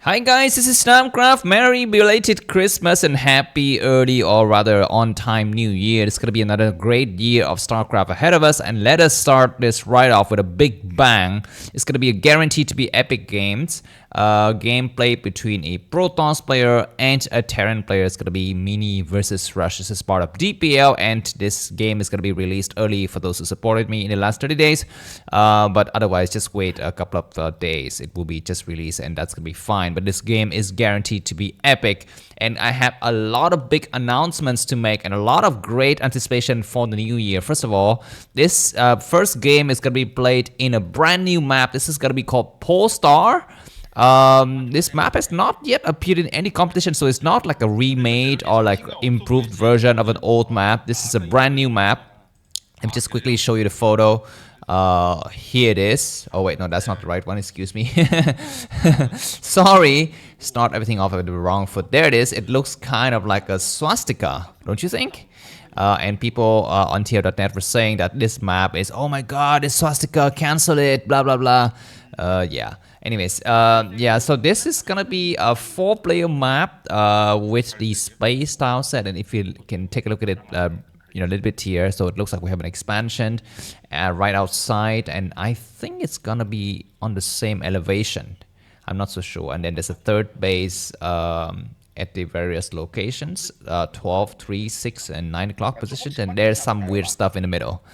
Hi guys, this is Namcraft. Merry belated Christmas and happy early or rather on-time New Year. It's gonna be another great year of Starcraft ahead of us, and let us start this right off with a big bang. It's gonna be a guaranteed to be epic games. Gameplay between a Protoss player and a Terran player. Is gonna be Mini versus Rush. This is part of DPL, and this game is gonna be released early for those who supported me in the last 30 days. But otherwise, just wait a couple of days. It will be just released, and that's gonna be fine. But this game is guaranteed to be epic, and I have a lot of big announcements to make and a lot of great anticipation for the new year. First of all, this first game is gonna be played in a brand new map. This is gonna be called Polestar. This map has not yet appeared in any competition, so it's not like a remade or like improved version of an old map. This is a brand new map. Let me just quickly show you the photo. Here it is. Oh wait, no, that's not the right one. Excuse me. Sorry, start everything off with the wrong foot. There it is. It looks kind of like a swastika, don't you think? And people on tier.net were saying that this map is, oh my god, it's swastika, cancel it, blah blah blah. Yeah. Anyways, yeah, so this is gonna be a 4-player map with the space tile set, and if you can take a look at it, you know, a little bit here, so it looks like we have an expansion right outside, and I think it's gonna be on the same elevation. I'm not so sure. And then there's a third base at the various locations, 12, 3, 6, and 9 o'clock positions, and there's some weird stuff in the middle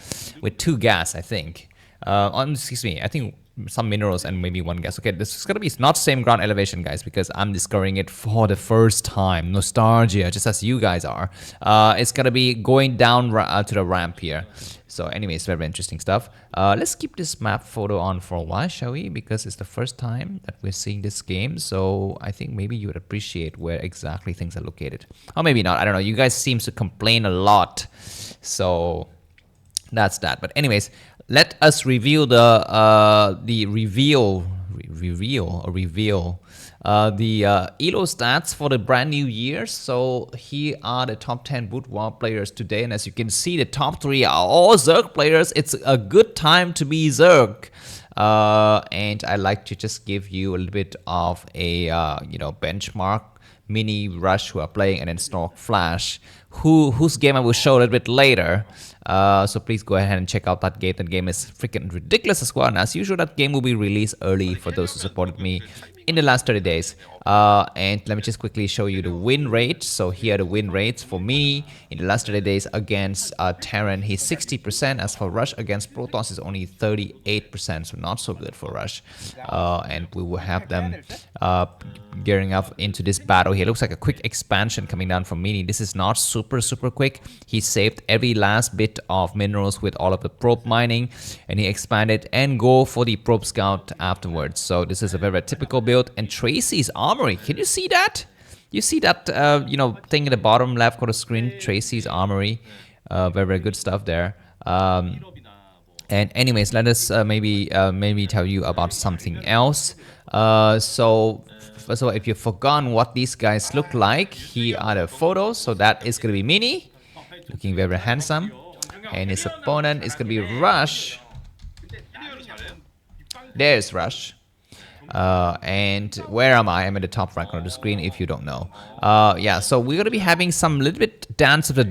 with 2 gas, I think. Excuse me, I think some minerals and maybe 1 gas. Okay, this is gonna be not same ground elevation, guys, because I'm discovering it for the first time. Nostalgia, just as you guys are. It's gonna be going down to the ramp here. So anyways, very interesting stuff. Let's keep this map photo on for a while, shall we? Because it's the first time that we're seeing this game, so I think maybe you would appreciate where exactly things are located. Or maybe not, I don't know. You guys seem to complain a lot, so that's that. But anyways, let us reveal the elo stats for the brand new year. So here are the top 10 broodwar players today, and as you can see, the top 3 are all Zerg players. It's a good time to be Zerg. And I like to just give you a little bit of a you know, benchmark. Mini, Rush, who are playing, and then Stork, Flash, whose game I will show a little bit later. So please go ahead and check out that game. That game is freaking ridiculous as well. And as usual, that game will be released early for those who supported me in the last 30 days. And let me just quickly show you the win rate. So here are the win rates for me in the last 30 days against Terran. He's 60%. As for Rush against Protoss is only 38%. So not so good for Rush. And we will have them gearing up into this battle here. Looks like a quick expansion coming down from Mini. This is not super quick. He saved every last bit of minerals with all of the probe mining, and he expanded and go for the probe scout afterwards. So this is a very typical build. And Tracy's armory, can you see that? You see that you know, thing in the bottom left of the screen? Tracy's armory. Very good stuff there. And anyways, let us maybe tell you about something else. So first of all, if you've forgotten what these guys look like, here are the photos. So that is gonna be Mini, looking very handsome, and his opponent is gonna be Rush. There's Rush. And where am I? I'm at the top right corner of the screen if you don't know. Yeah, so we're gonna be having some little bit dance of the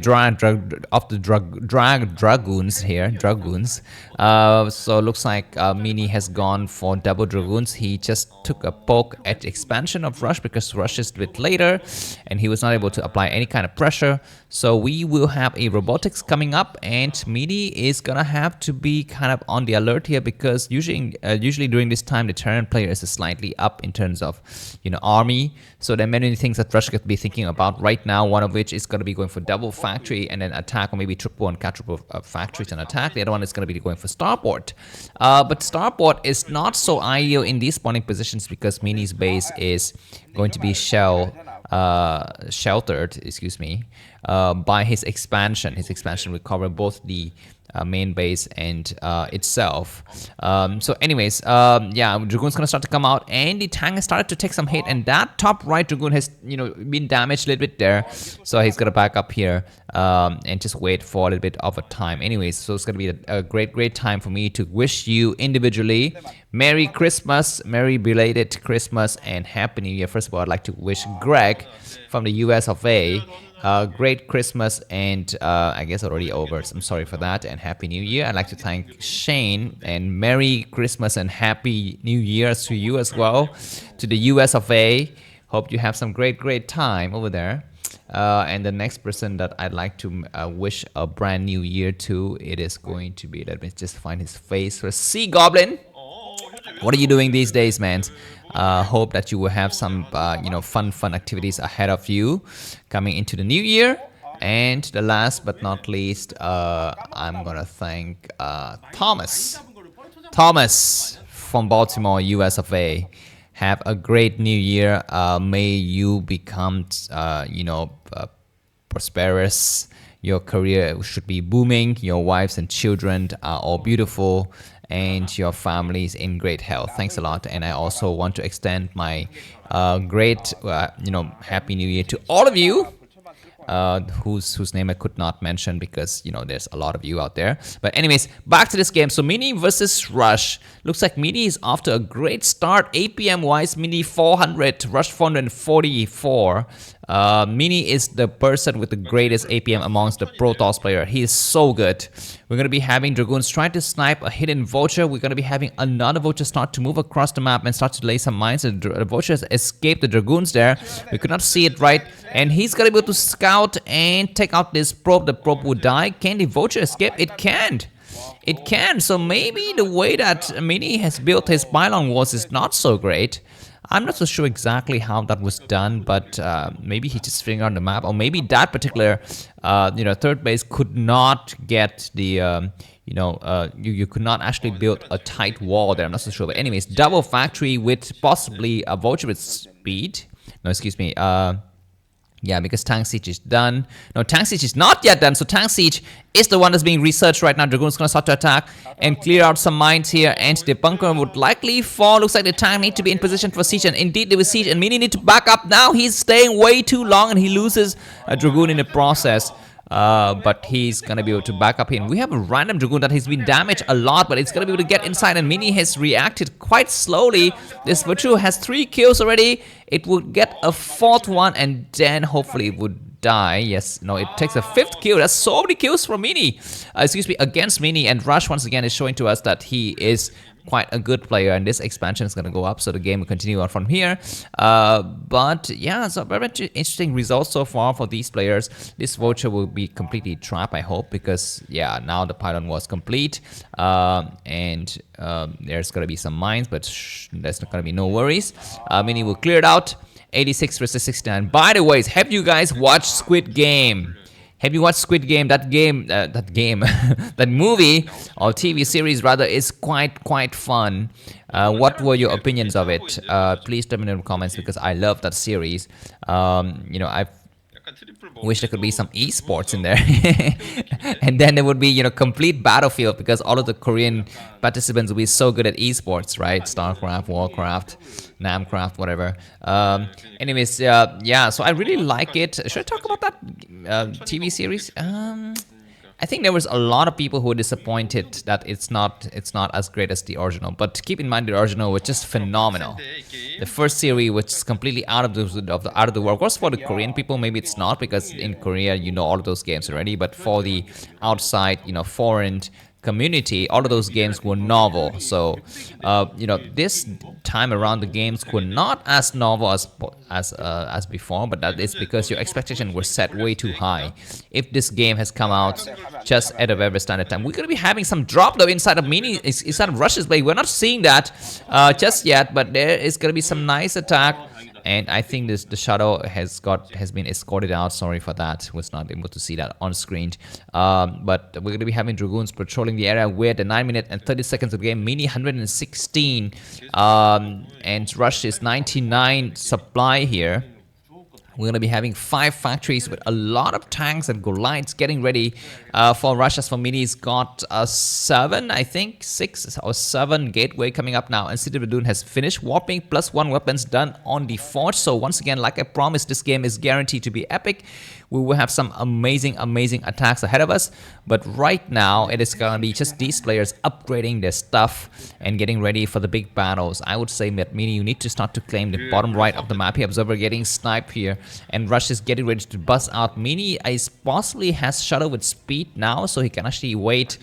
dragoons here, dragoons. So it looks like Mini has gone for double dragoons. He just took a poke at expansion of Rush because Rush is a bit later, and he was not able to apply any kind of pressure. So we will have a robotics coming up, and Mini is gonna have to be kind of on the alert here because usually during this time the Terran player is slightly up in terms of, you know, army. So there are many things that Rush could be thinking about right now, one of which is going to be going for double factory and then attack, or maybe triple and quadruple factories and attack. The other one is going to be going for starport. But starport is not so ideal in these spawning positions because Mini's base is going to be sheltered, excuse me, by his expansion. His expansion will cover both the main base and itself. So anyways, yeah, Dragoon's gonna start to come out, and the tank has started to take some hit, and that top right Dragoon has, you know, been damaged a little bit there, so he's gonna back up here and just wait for a little bit of a time. Anyways, so it's gonna be a great time for me to wish you individually Merry Christmas, Merry belated Christmas, and Happy New Year. First of all, I'd like to wish Greg from the US of A great Christmas, and I guess already over, so I'm sorry for that, and Happy New Year. I'd like to thank Shane, and Merry Christmas and Happy New Year to you as well, to the US of A. Hope you have some great time over there. And the next person that I'd like to wish a brand new year to, it is going to be, let me just find his face for Sea Goblin. What are you doing these days, man? Hope that you will have some, you know, fun activities ahead of you coming into the new year. And the last but not least, I'm gonna thank Thomas from Baltimore, US of A. Have a great new year. May you become, you know, prosperous. Your career should be booming. Your wives and children are all beautiful, and your families in great health. Thanks a lot. And I also want to extend my great, you know, Happy New Year to all of you. Whose name I could not mention because, you know, there's a lot of you out there. But anyways, back to this game. So Mini versus Rush. Looks like Mini is off to a great start. APM wise, Mini 400, Rush 444. Mini is the person with the greatest APM amongst the Protoss player. He is so good. We're going to be having Dragoons trying to snipe a hidden Vulture. We're going to be having another Vulture start to move across the map and start to lay some mines. The Vulture has escaped the Dragoons there. We could not see it right. And he's going to be able to scout and take out this probe. The probe would die. Can the Vulture escape? It can't. It can. So maybe the way that Mini has built his pylon walls is not so great. I'm not so sure exactly how that was done, but maybe he just figured out the map, or maybe that particular, you know, third base could not get the, you know, you could not actually build a tight wall there. I'm not so sure, but anyways, double factory with possibly a Vulture with speed. No, excuse me. Yeah, because Tank Siege is done. No, Tank Siege is not yet done. So Tank Siege is the one that's being researched right now. Dragoon's gonna start to attack and clear out some mines here. And the bunker would likely fall. Looks like the tank need to be in position for siege. And indeed, there was siege. And Mini need to back up now. He's staying way too long and he loses a Dragoon in the process. But he's gonna be able to back up in. We have a random Dragoon that has been damaged a lot, but it's gonna be able to get inside, and Mini has reacted quite slowly. This Vulture has 3 kills already. It would get a 4th one, and then hopefully it would die. Yes, no, it takes a 5th kill. That's so many kills from Mini. Excuse me, against Mini, and Rush once again is showing to us that he is quite a good player, and this expansion is going to go up, so the game will continue on from here. But yeah, so very interesting results so far for these players. This Vulture will be completely trapped, I hope, because yeah, now the pylon was complete, and there's going to be some mines, but there's not going to be no worries. Mini will clear it out. 86 versus 69. By the way, have you guys watched Squid Game? Have you watched Squid Game? That movie or TV series rather is quite fun. What were your opinions of it? Please tell me in the comments because I love that series. You know, I wish there could be some esports in there, and then there would be, you know, complete battlefield because all of the Korean participants will be so good at esports, right? Starcraft, Warcraft, Namcraft, whatever. Anyways, yeah. So I really like it. Should I talk about that TV series? I think there was a lot of people who were disappointed that it's not as great as the original. But keep in mind the original was just phenomenal. The first series was completely out of the world. Of course, for the Korean people, maybe it's not because in Korea you know all of those games already. But for the outside, you know, foreign community, all of those games were novel. So you know, this time around the games were not as novel as before, but that is because your expectations were set way too high. If this game has come out just at a very standard time, we're gonna be having some drop though inside of Mini, inside of Rush's blade. We're not seeing that just yet, but there is gonna be some nice attack. And I think the shadow has been escorted out. Sorry for that. Was not able to see that on screen. But we're going to be having Dragoons patrolling the area with the 9 minutes and 30 seconds of the game. Mini 116. And Rush is 99 supply here. We're going to be having 5 factories with a lot of tanks and Goliaths getting ready for Russia's. For Mini's got 7, I think, 6 or 7 gateway coming up now. And City of Doom has finished warping, +1 weapons done on the Forge. So once again, like I promised, this game is guaranteed to be epic. We will have some amazing attacks ahead of us. But right now, it is going to be just these players upgrading their stuff and getting ready for the big battles. I would say that Mini, you need to start to claim the bottom right of the map here. Observer getting sniped here. And Rush is getting ready to bust out. Mini is possibly has shuttle with speed now, so he can actually wait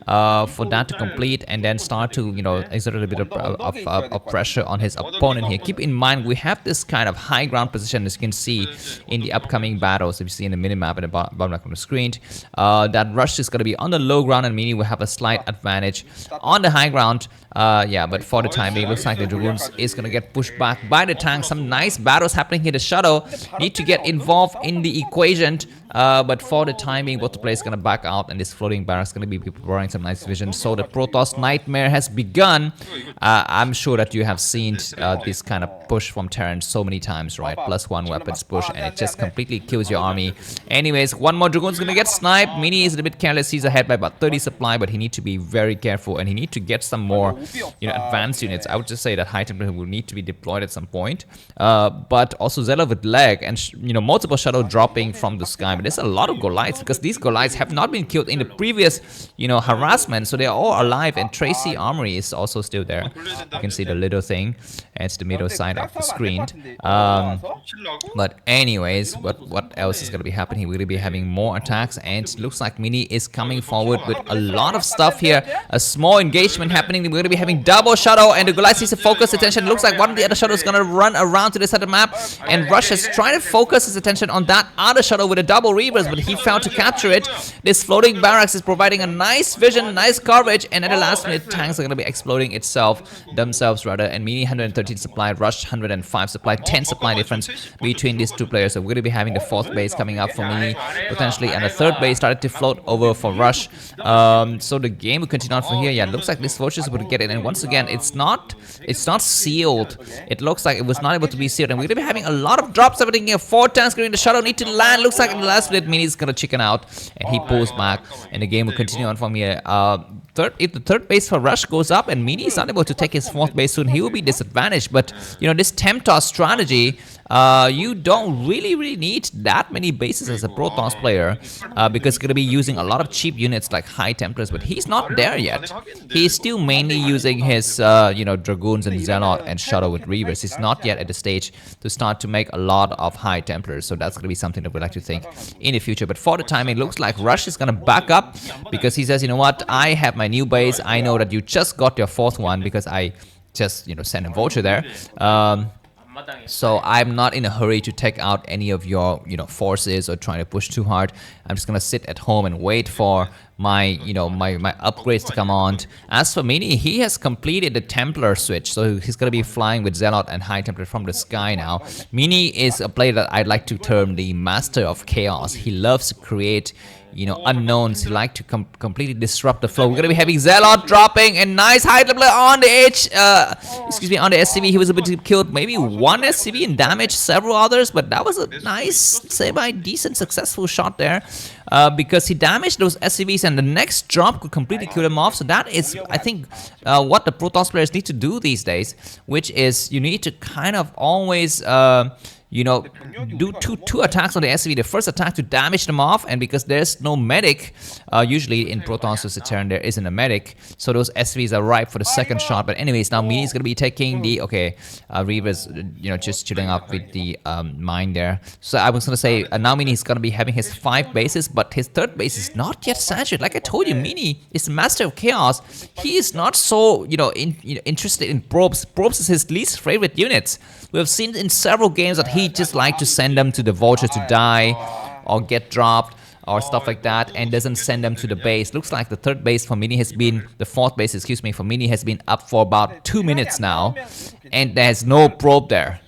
for that to complete and then start to, you know, exert a little bit of pressure on his opponent here. Keep in mind, we have this kind of high ground position, as you can see in the upcoming battles. If you see in the minimap at the bottom left of the screen, that Rush is going to be on the low ground and Mini will have a slight advantage on the high ground. Yeah, but for the time being, it looks like the Dragoons is going to get pushed back by the tank. Some nice battles happening here. The Shadow need to get involved in the equation. But for the timing, both the players going to back out, and this floating barracks going to be providing some nice vision. So the Protoss nightmare has begun. I'm sure that you have seen this kind of push from Terran so many times, right? +1 weapons push, and it just completely kills your army. Anyways, one more Dragoon's going to get sniped. Mini is a bit careless. He's ahead by about 30 supply, but he needs to be very careful, and he needs to get some more, you know, advanced units. I would just say that high temperature will need to be deployed at some point. But also Zelle with lag and, you know, multiple shadow dropping from the sky. But there's a lot of Goliaths because these Goliaths have not been killed in the previous, you know, harassment, so they're all alive. And Tracy Armory is also still there. You can see the little thing. It's the middle side of the screen. But anyways, what else is going to be happening? We're going to be having more attacks, and it looks like Mini is coming forward with a lot of stuff here. A small engagement happening. We're going to be having double shadow, and the Goliath needs to focus attention. It looks like one of the other shadows is going to run around to this side of the map, and Rush is trying to focus his attention on that other shadow with a double Reavers, but he failed to capture it. This floating barracks is providing a nice vision, nice coverage, and at the last minute, tanks are going to be exploding themselves rather, and Mini 113 supply, Rush 105 supply, 10 supply difference between these two players. So we're going to be having the 4th base coming up for Mini, potentially, and the 3rd base started to float over for Rush. So the game will continue on from here. Yeah, it looks like this Vulture is able to get it, and once again, it's not sealed. It looks like it was not able to be sealed, and we're going to be having a lot of drops happening here. 4 tanks going to shadow, need to land. Looks like in the last minute, Mini is going to chicken out, and he pulls back, and the game will continue on from here. If the 3rd base for Rush goes up and Mini is not able to take his 4th base soon, he will be disadvantaged. But, you know, this Temptoss strategy, you don't really need that many bases as a Protoss player, because he's going to be using a lot of cheap units like High Templars, but he's not there yet. He's still mainly using his, you know, Dragoons and Zealot and Shadow with Reavers. He's not yet at the stage to start to make a lot of High Templars, so that's going to be something that we'd like to think in the future. But for the time, it looks like Rush is going to back up, because he says, you know what, I have my new base. I know that you just got your 4th one because I just, you know, sent a Vulture there. So I'm not in a hurry to take out any of your, you know, forces or trying to push too hard. I'm just gonna sit at home and wait for my, you know, my upgrades to come on. As for Mini, he has completed the Templar switch, so he's gonna be flying with Zealot and High Templar from the sky now. Mini is a player that I'd like to term the master of chaos. He loves to create, you know, unknowns. He like to completely disrupt the flow. We're gonna be having Zealot dropping, and nice High Templar on the edge. Excuse me, on the SCV. He was able to kill maybe 1 SCV and damage several others, but that was a nice, semi-decent, successful shot there, because he damaged those SCVs, and the next drop could completely kill them off. So that is, I think, what the Protoss players need to do these days, which is you need to kind of always you know, do two attacks on the SCV. The first attack to damage them off, and because there's no medic, usually in Protoss as a Terran there isn't a medic, so those SCVs are ripe for the second shot. But anyways, now Mini is going to be taking the, Reavers, you know, just chilling up with the mine there. So I was going to say, now Mini is going to be having his 5 bases, but his 3rd base is not yet saturated. Like I told you, Mini is the master of chaos. He is not so, you know, interested in probes. Probes is his least favorite units. We have seen in several games that he just like to send them to the Vulture to die or get dropped or stuff like that, and doesn't send them to the base. Looks like the 3rd base for Mini has been, the 4th base, excuse me, for Mini has been up for about 2 minutes now, and there's no probe there.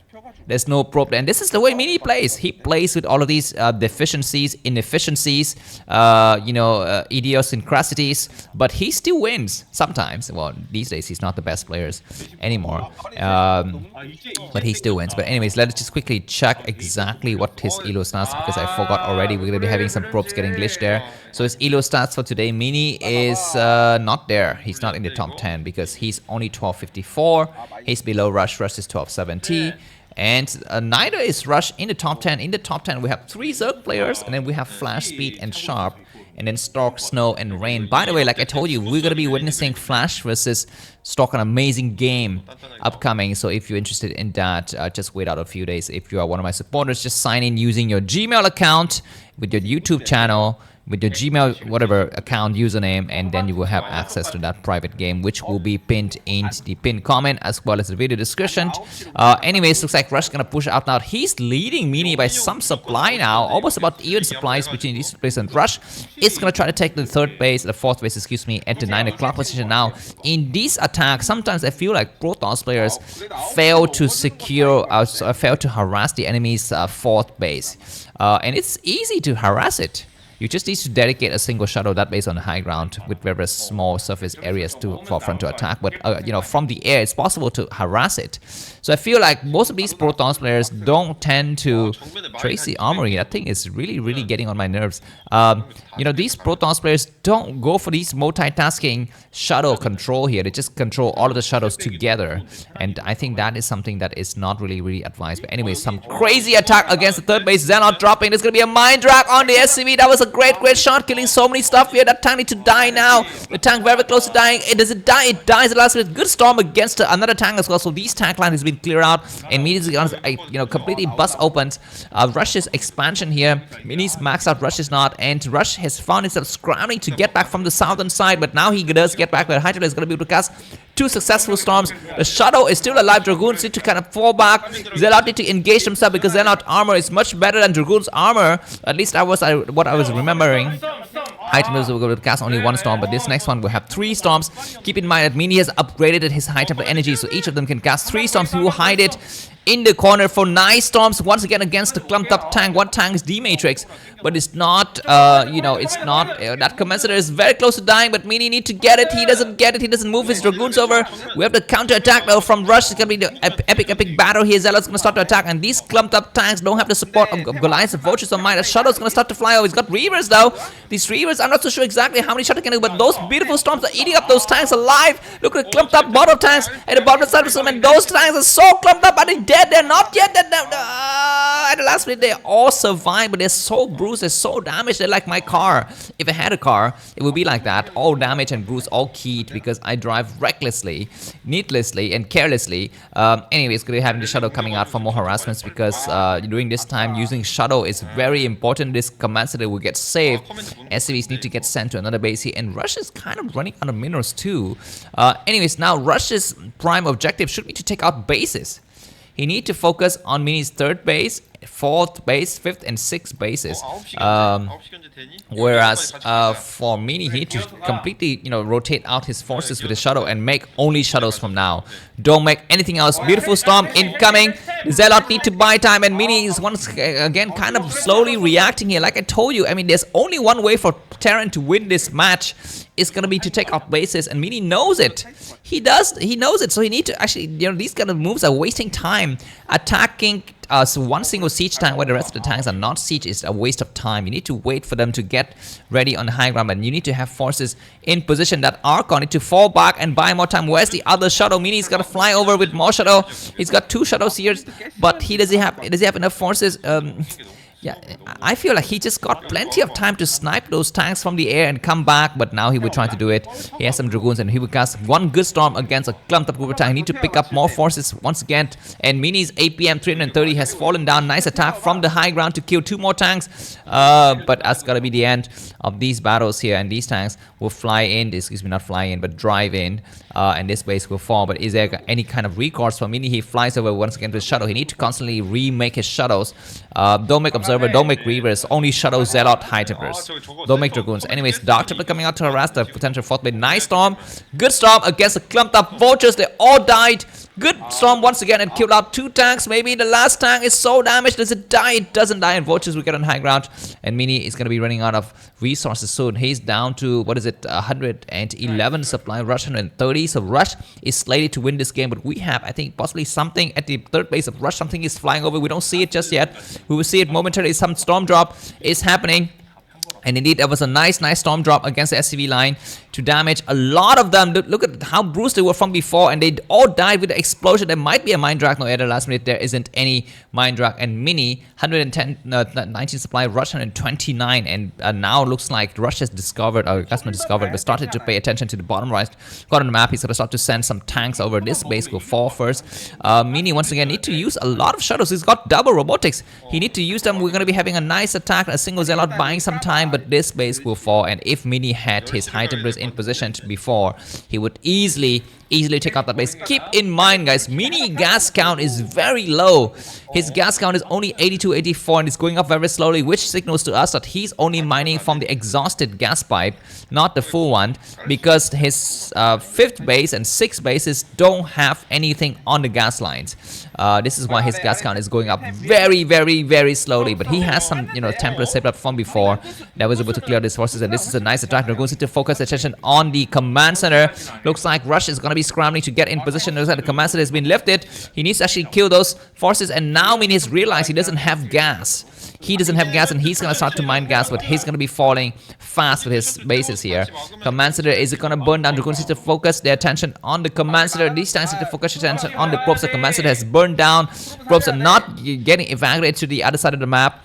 There's no probe, and this is the way Mini plays. He plays with all of these deficiencies, inefficiencies, idiosyncrasies, but he still wins sometimes. Well, these days he's not the best players anymore, but he still wins. But anyways, let's just quickly check exactly what his elo stats, because I forgot already. We're gonna be having some probes getting glitched there. So his elo stats for today, Mini is not there. He's not in the top 10 because he's only 1254. He's below Rush. Rush is 1270. And neither is Rush in the top 10. In the top 10, we have 3 Zerg players, and then we have Flash, Speed, and Sharp, and then Stork, Snow, and Rain. By the way, like I told you, we're going to be witnessing Flash versus Stork, an amazing game upcoming. So if you're interested in that, just wait out a few days. If you are one of my supporters, just sign in using your Gmail account with your YouTube channel, with your Gmail, whatever account username, and then you will have access to that private game, which will be pinned in the pinned comment as well as the video description. Anyways, looks like Rush gonna push out now. He's leading Mini by some supply now, almost about even supplies between these players, and Rush is gonna try to take the fourth base, excuse me, at the 9 o'clock position now. In these attacks, sometimes I feel like Protoss players fail to secure, fail to harass the enemy's fourth base, and it's easy to harass it. You just need to dedicate a single shadow that base on the high ground with very small surface areas for front to attack. But from the air, it's possible to harass it. So I feel like most of these Protoss players don't tend to trace the armory. That thing is really getting on my nerves. These Protoss players don't go for these multitasking shadow control here. They just control all of the shadows together, and I think that is something that is not really advised. But anyway, some crazy attack against the third base. Xehanort dropping. There's gonna be a mind drag on the SCV. That was a great shot, killing so many stuff here. That tank need to die now. The tank very close to dying. Does it die? It dies at last minute. Good storm against another tank as well. So these tank line has been cleared out, and Mini's completely bust opens. Rush's expansion here. Mini's maxed out. Rush is not, and Rush has found himself scrambling to get back from the southern side, but now he does get back. But Hydrant is going to be able to cast 2 successful storms. The Shadow is still alive. Dragoons need to kind of fall back. Xehanort need to engage himself because Xehanort armor is much better than Dragoon's armor. At least what I was remembering. Item will go to cast only 1 storm, but this next one will have 3 storms. Keep in mind that Mini has upgraded his high tempo energy, so each of them can cast 3 storms. He will hide it in the corner for 9 storms once again against the clumped up tank. One tank is D-Matrix, but it's not, it's not, that Commensator is very close to dying, but Mini need to get it. He doesn't get it. He doesn't move his Dragoons over. We have the counter attack now from Rush. It's gonna be the epic battle here. Zealot's gonna start to attack, and these clumped up tanks don't have the support of Goliaths and Vultures on mine. The Shadow's gonna start to fly over. He's got Reavers though. These Reavers, I'm not so sure exactly how many shots he can do, but those beautiful storms are eating up those tanks alive. Look at the clumped up bottle tanks at the bottom of the side of the, and those tanks are so clumped up. Are they dead? They're not yet. At the last minute, they all survive, but they're so bruised, they're so damaged. They're like my car. If I had a car, it would be like that. All damaged and bruised, all keyed, because I drive recklessly, needlessly, and carelessly. Anyways, going to be having the Shadow coming out for more harassments, because during this time, using Shadow is very important. This command center will get saved. SCVs need to get sent to another base here, and Rush is kind of running out of minerals too. Anyways, now Rush's prime objective should be to take out bases. He needs to focus on Mini's 3rd base, 4th base, 5th, and 6th bases. Whereas for Mini, he needs to completely, rotate out his forces with a Shadow and make only Shadows from now. Don't make anything else. Beautiful storm incoming. Zealot need to buy time, and Mini is once again kind of slowly reacting here. Like I told you, I mean, there's only one way for Terran to win this match. It's gonna be to take out bases, and Mini knows it. He knows it. So he needs to actually, these kind of moves are wasting time. Attacking so one single siege tank where the rest of the tanks are not siege is a waste of time. You need to wait for them to get ready on the high ground, and you need to have forces in position that Archon need to fall back and buy more time. Where's the other Shadow? Mini's got to fly over with more Shadow. He's got 2 Shadows here, but does he have enough forces? Yeah, I feel like he just got plenty of time to snipe those tanks from the air and come back, but now he will try to do it. He has some Dragoons, and he will cast 1 good storm against a clumped up group of tanks. He need to pick up more forces once again, and Mini's APM 330 has fallen down. Nice attack from the high ground to kill 2 more tanks, but that's gotta be the end of these battles here, and these tanks will fly in, excuse me, not fly in, but drive in, and this base will fall. But is there any kind of recourse for Mini? He flies over once again to his Shadow. He needs to constantly remake his Shadows. Don't make Observer, don't make Reavers, only Shadow, Zealot, High Templars. Don't make Dragoons. Anyways, Dark Templar coming out to harass the potential 4th base. Nice storm, good storm against the clumped up Vultures. They all died. Good storm once again and killed out 2 tanks. Maybe the last tank is so damaged. Does it die? It doesn't die. And Vultures will get on high ground. And Mini is going to be running out of resources soon. He's down to, what is it, 111 supply, Rush 130. So Rush is slated to win this game. But we have, I think, possibly something at the third base of Rush. Something is flying over. We don't see it just yet. We will see it momentarily. Some storm drop is happening. And indeed, there was a nice storm drop against the SCV line to damage a lot of them. Look at how bruised they were from before, and they all died with the explosion. There might be a mine drag. No, at the last minute, there isn't any mine drag. And Mini, 19 supply, Rush 129. And now looks like Rush has discovered, or Gasman discovered, but started to pay attention to the bottom right. Got on the map. He's going to start to send some tanks over. This base will fall first. Mini, once again, need to use a lot of shuttles. He's got double robotics. He need to use them. We're going to be having a nice attack, a single Zealot buying some time, but this base will fall. And if Mini had his high temperatures in position before, he would easily take out that base. Keep in mind, guys, Mini gas count is very low. His gas count is only 82, 84, and it's going up very slowly, which signals to us that he's only mining from the exhausted gas pipe, not the full one, because his 5th base and 6th bases don't have anything on the gas lines. This is why his gas count is going up very slowly. But he has some, templates saved up from before that was able to clear these forces, and this is a nice attack. They're going to focus attention on the command center. Looks like Rush is going to be scrambling to get in position. Looks like the command center has been lifted. He needs to actually kill those forces, and now Mini has realized he doesn't have gas. He doesn't have gas, and he's going to start to mine gas, but he's going to be falling fast with his bases here. Command center is going to burn down. They're going to focus their attention on the command center. These tanks need to focus attention on the probes. The command center has burned down. Probes are not getting evacuated to the other side of the map.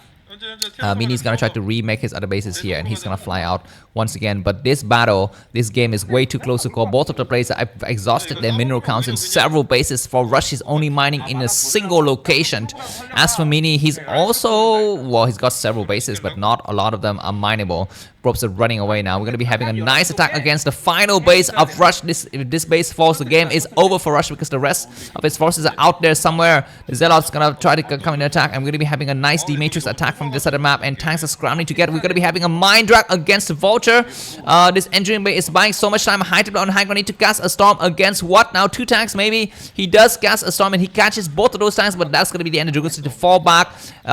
Mini's gonna try to remake his other bases here, and he's gonna fly out once again. But this game is way too close to call. Both of the players have exhausted their mineral counts in several bases. For Rush, he's only mining in a single location. As for Mini, he's also, well, he's got several bases, but not a lot of them are mineable. Probes are running away now. We're gonna be having a nice attack against the final base of Rush. If this base falls, the game is over for Rush, because the rest of his forces are out there somewhere. The Zealot's gonna try to come in and attack. I'm gonna be having a nice D-Matrix attack from this other map, and tanks are scrambling to get. We're gonna be having a mine drag against the Vulture. This engineering bay is buying so much time. High tempo on high ground. Need to cast a storm against what now? 2 tanks maybe. He does cast a storm, and he catches both of those tanks, but that's gonna be the end of Dragoons to fall back.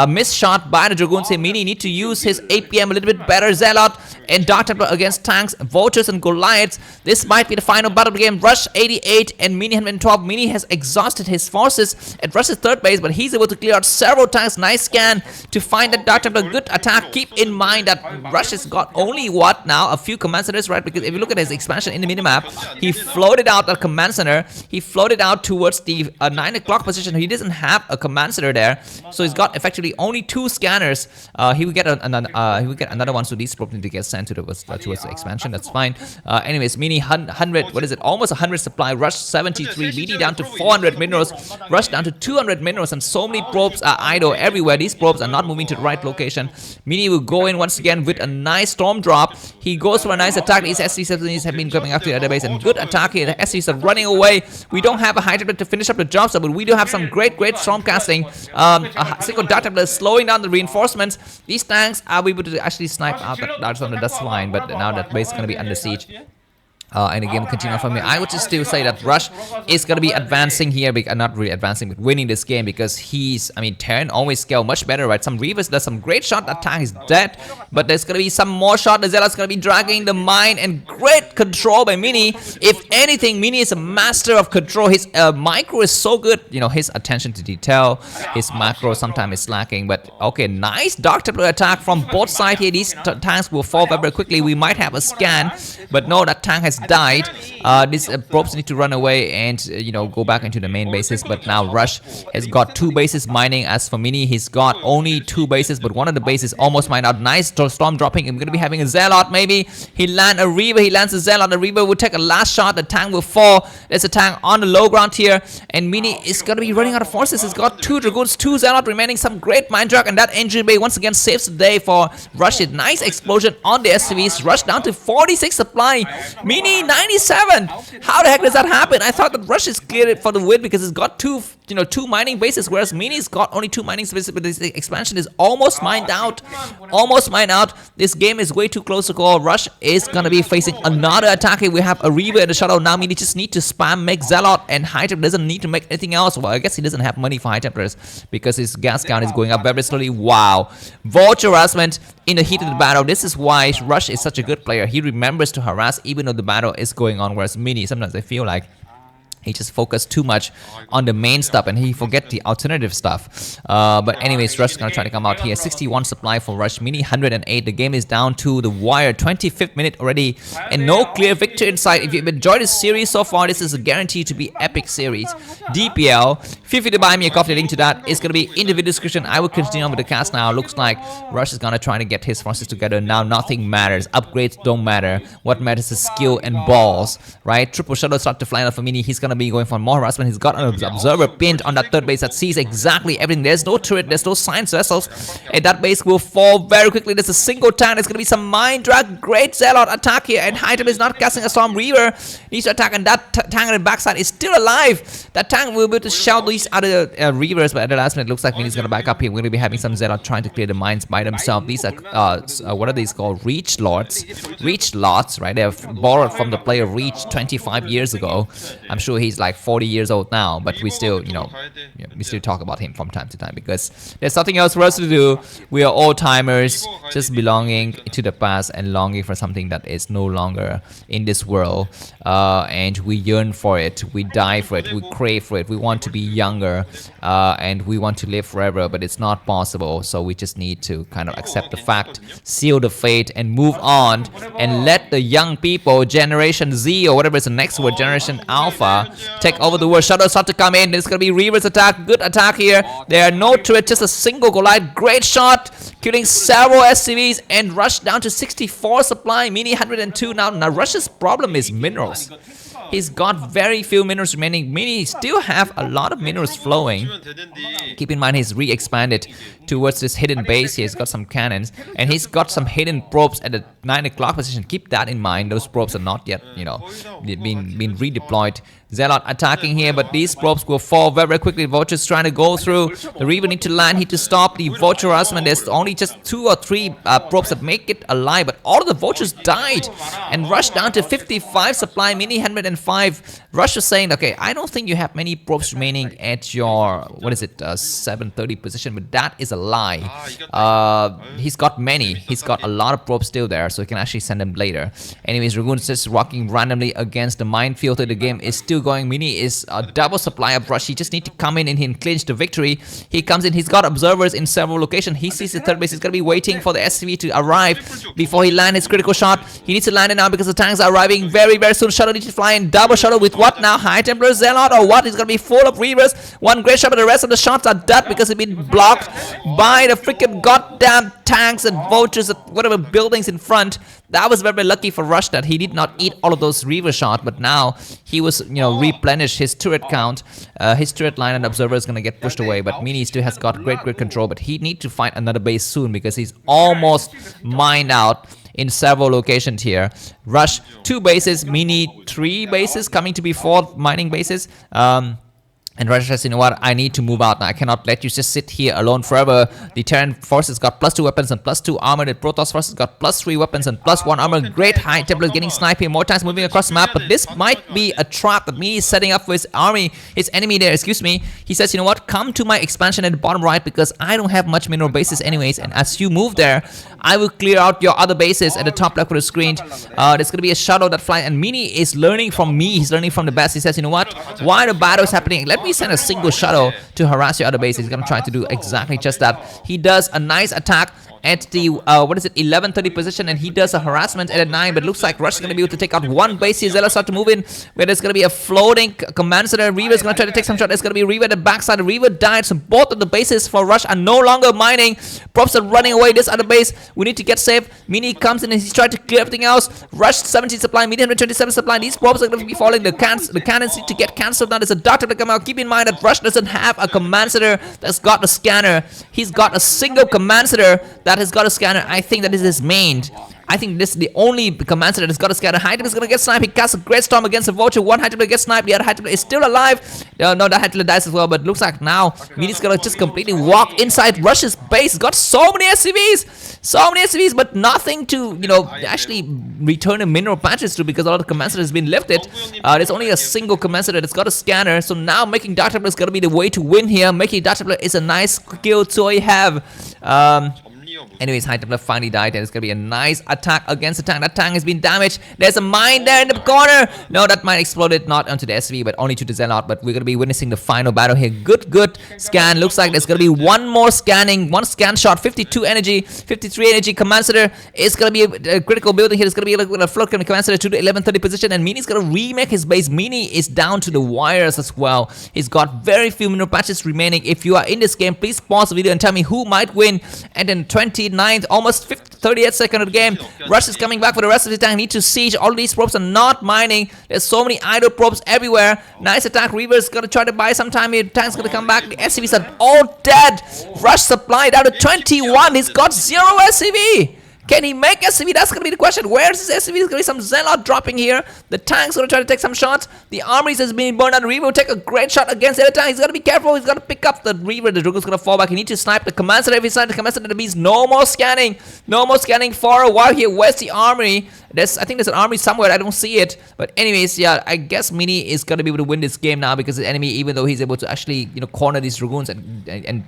Missed shot by the Dragoons. Mini need to use his APM a little bit better. Zealot and Dark Templar against tanks, Vultures and Goliaths. This might be the final battle of the game. Rush 88 and Mini 112. Mini has exhausted his forces at Rush's 3rd base, but he's able to clear out several tanks. Nice scan to find that Dark Templar. Good attack. Keep in mind that Rush has got only what now? A few command centers, right? Because if you look at his expansion in the minimap, he floated out a command center. He floated out towards the 9 o'clock position. He doesn't have a command center there, so he's got effectively only 2 scanners. He will get another one, so these probably need to get sent towards the expansion. That's fine. Anyways, Mini 100, what is it? Almost 100 supply. Rush 73. Mini down to 400 minerals. Rush down to 200 minerals, and so many probes are idle everywhere. These probes are not moving to the right location. Mini will go in once again with a nice storm drop. He goes for a nice attack. These SC-17s have been coming up to the other base, and good attack here. The SCs are running away. We don't have a high temperature to finish up the job, but we do have some great storm casting. A single Dark Templar is slowing down the reinforcements. These tanks are able to actually snipe out that Dark Templar. That's fine, but now that base is going to be under siege. And the game continue for me. I would just still say that Rush is going to be advancing here, not really advancing, but winning this game, because Terran always scale much better, right? Some Reavers does some great shot. That tank is dead, but there's going to be some more shot. The Zealot's going to be dragging the mine, and great control by Mini. If anything, Mini is a master of control. His micro is so good. His attention to detail, his macro sometimes is lacking, but okay, nice Dark Templar attack from both sides here. These tanks will fall very quickly. We might have a scan, but no, that tank has died. These probes need to run away and go back into the main bases. But now Rush has got 2 bases mining. As for Mini, he's got only 2 bases, but one of the bases almost mined out. Nice storm dropping. I'm gonna be having a Zealot maybe. He lands a Reaver. He lands a Zealot. The Reaver will take a last shot. The tank will fall. There's a tank on the low ground here, and Mini is gonna be running out of forces. He's got 2 Dragoons, 2 Zealot remaining. Some great mine drag, and that engine bay once again saves the day for Rush. Nice explosion on the SCVs. Rush down to 46 supply. Mini 97. How the heck does that happen? I thought that Rush is cleared for the win because it's got 2 2 mining bases, whereas Mini's got only 2 mining bases, but this expansion is almost mined out. This game is way too close to call. Rush is gonna be facing another attack here. We have a Reaver in the shadow. Now Mini just need to spam, make Zealot, and High Templar doesn't need to make anything else. Well, I guess he doesn't have money for High Templars because his gas count is going up very slowly. Wow. Vulture harassment in the heat of the battle. This is why Rush is such a good player. He remembers to harass even though the battle is going on, whereas Mini, sometimes I feel like he just focused too much on the main stuff and he forget the alternative stuff. But anyways, Rush is gonna try to come out here. 61 supply for Rush, Mini 108. The game is down to the wire. 25th minute already, and no clear victor in sight. If you've enjoyed this series so far, this is a guarantee to be epic series. DPL, feel free to buy me a coffee. The link to that is gonna be in the video description. I will continue on with the cast now. Looks like Rush is gonna try to get his forces together. Now nothing matters. Upgrades don't matter. What matters is skill and balls, right? Triple shadow start to fly out for Mini. He's gonna be going for more harassment. He's got an observer pinned on that third base that sees exactly everything. There's no turret, there's no science vessels, and that base will fall very quickly. There's a single tank. There's gonna be some mind drag. Great Zealot attack here, and High Templar is not casting a Storm. Reaver needs to attack, and that tank on the backside is still alive. That tank will be able to shout these other Reavers, but at the last minute, it looks like Mini's gonna back up here. We're gonna be having some Zealot trying to clear the mines by themselves. These are what are these called? Reach Lords, right? They have borrowed from the player Reach 25 years ago. I'm sure he's like 40 years old now, but we still, we still talk about him from time to time because there's nothing else for us to do. We are old timers, just belonging to the past and longing for something that is no longer in this world. And we yearn for it, we die for it, we crave for it. We want to be younger, and we want to live forever, but it's not possible. So we just need to kind of accept the fact, seal the fate, and move on, and let the young people, Generation Z or whatever is the next word, Generation Alpha, take over the world. Shadow start to come in. There's gonna be Reaver's attack. Good attack here. There are no turrets, just a single Goliath. Great shot, killing several SCVs, and Rush down to 64 supply. Mini 102 now. Now Rush's problem is minerals. He's got very few minerals remaining. Mini still have a lot of minerals flowing. Keep in mind he's re-expanded towards this hidden base here. He's got some cannons and he's got some hidden probes at the 9 o'clock position. Keep that in mind. Those probes are not yet, been redeployed. Zealot attacking here, but these probes will fall very quickly. Vulture's trying to go through. The Reaver need to land here to stop the Vulture harassment. There's only just 2 or 3 probes that make it alive, but all of the Vultures died and Rush down to 55 supply. Mini 105. Rush is saying, okay, I don't think you have many probes remaining at your 730 position, but that is a lie. He's got many. He's got a lot of probes still there, so he can actually send them later. Anyways, Dragoon's just rocking randomly against the minefield. The game is still going. Mini is a double supply of Rush. He just need to come in and clinch the victory. He comes in. He's got observers in several locations. He sees the third base. He's gonna be waiting for the SCV to arrive before he lands his critical shot. He needs to land it now because the tanks are arriving very soon. Shadow needs to fly in. Double Shadow with what now? High Templar, Zealot, or what? He's gonna be full of Reavers. One great shot, but the rest of the shots are dead because they've been blocked by the freaking goddamn tanks and Vultures, whatever buildings in front. That was very lucky for Rush that he did not eat all of those Reaver shots, but now he was, replenish his turret count. His turret line and observer is gonna get pushed away, but Mini still has got great control, but he need to find another base soon because he's almost mined out in several locations here. Rush 2 bases, Mini 3 bases, coming to be 4 mining bases. And Rush says, you know what, I need to move out now. I cannot let you just sit here alone forever. The Terran forces got +2 weapons and +2 armor. The Protoss forces got +3 weapons and +1 armor. Great High Templar is getting sniped here more times, moving across the map. But this might be a trap that Mini is setting up for his army, his enemy there, excuse me. He says, you know what, come to my expansion at the bottom right because I don't have much mineral bases anyways. And as you move there, I will clear out your other bases at the top left of the screen. There's going to be a shadow that flies. And Mini is learning from me. He's learning from the best. He says, you know what, while the battle is happening, let me send a single shadow to harass your other base. He's gonna try to do exactly just that. He does a nice attack at the 1130 position, and he does a harassment at a 9, but looks like Rush is going to be able to take out one base here. Zelle start to move in, where there's going to be a floating command center. Reaver is going to try to take some shot. There's going to be Reaver at the backside. The Reaver died, so both of the bases for Rush are no longer mining. Props are running away. This other base, we need to get safe. Mini comes in and he's trying to clear everything else. Rush 17 supply, Mini 127 supply. These props are going to be falling. The cannons need to get cancelled now. There's a doctor to come out. Keep in mind that Rush doesn't have a command center that's got a scanner. He's got a single command center that has got a scanner. I think that is his main. I think this is the only command center that's got a scanner. High Templar is gonna get sniped. He casts a great storm against the Vulture. One High Templar gets sniped. The other High Templar is still alive. No, that High Templar dies as well. But looks like now Mini's gonna just completely walk inside Rush's base. Got so many SCVs, but nothing to actually return a mineral patches to, because a lot of command center has been lifted. There's only a single command center that's got a scanner. So now making Dark Templar is gonna be the way to win here. Making Dark Templar is a nice skill to have. Anyways, High Templar finally died, and it's gonna be a nice attack against the tank. That tank has been damaged. There's a mine there in the corner. No, that mine exploded not onto the SV, but only to the Zelle. But we're gonna be witnessing the final battle here. Good scan. Looks like there's gonna be one more scanning, one scan shot. 52 energy, 53 energy. Command center is gonna be a critical building here. It's gonna be like a float coming command center to the 1130 position, and Mini's gonna remake his base. Mini is down to the wires as well. He's got very few mineral patches remaining. If you are in this game, please pause the video and tell me who might win. And then 29th, almost 38th second of the game. Rush is coming back for the rest of the tank. Need to siege. All these probes are not mining. There's so many idle probes everywhere. Nice attack. Reaver's gonna try to buy some time here. Tank's gonna come back. The SCVs are all dead. Rush supply down to 21. He's got 0 SCV. Can he make SCV? That's gonna be the question. Where's his SCV? There's gonna be some Zealot dropping here. The tank's gonna try to take some shots. The armies has been burned out. Reaver will take a great shot against the other tank. He's gotta be careful. He's gotta pick up the Reaver. The Dragon's gonna fall back. He needs to snipe the command center. If he snipes the command center, that means no more scanning. No more scanning for a while here. Where's the army? I think there's an army somewhere. I don't see it. But anyways, yeah, I guess Mini is gonna be able to win this game now, because the enemy, even though he's able to actually corner these Dragoons and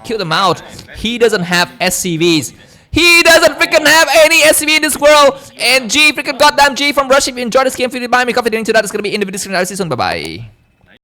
kill them out, he doesn't have SCVs. He doesn't freaking have any SCV in this world. And G, freaking goddamn G from Rush. If you enjoyed this game, feel free to buy me coffee. The link to that is going to be in the video description. I'll see you soon. Bye-bye.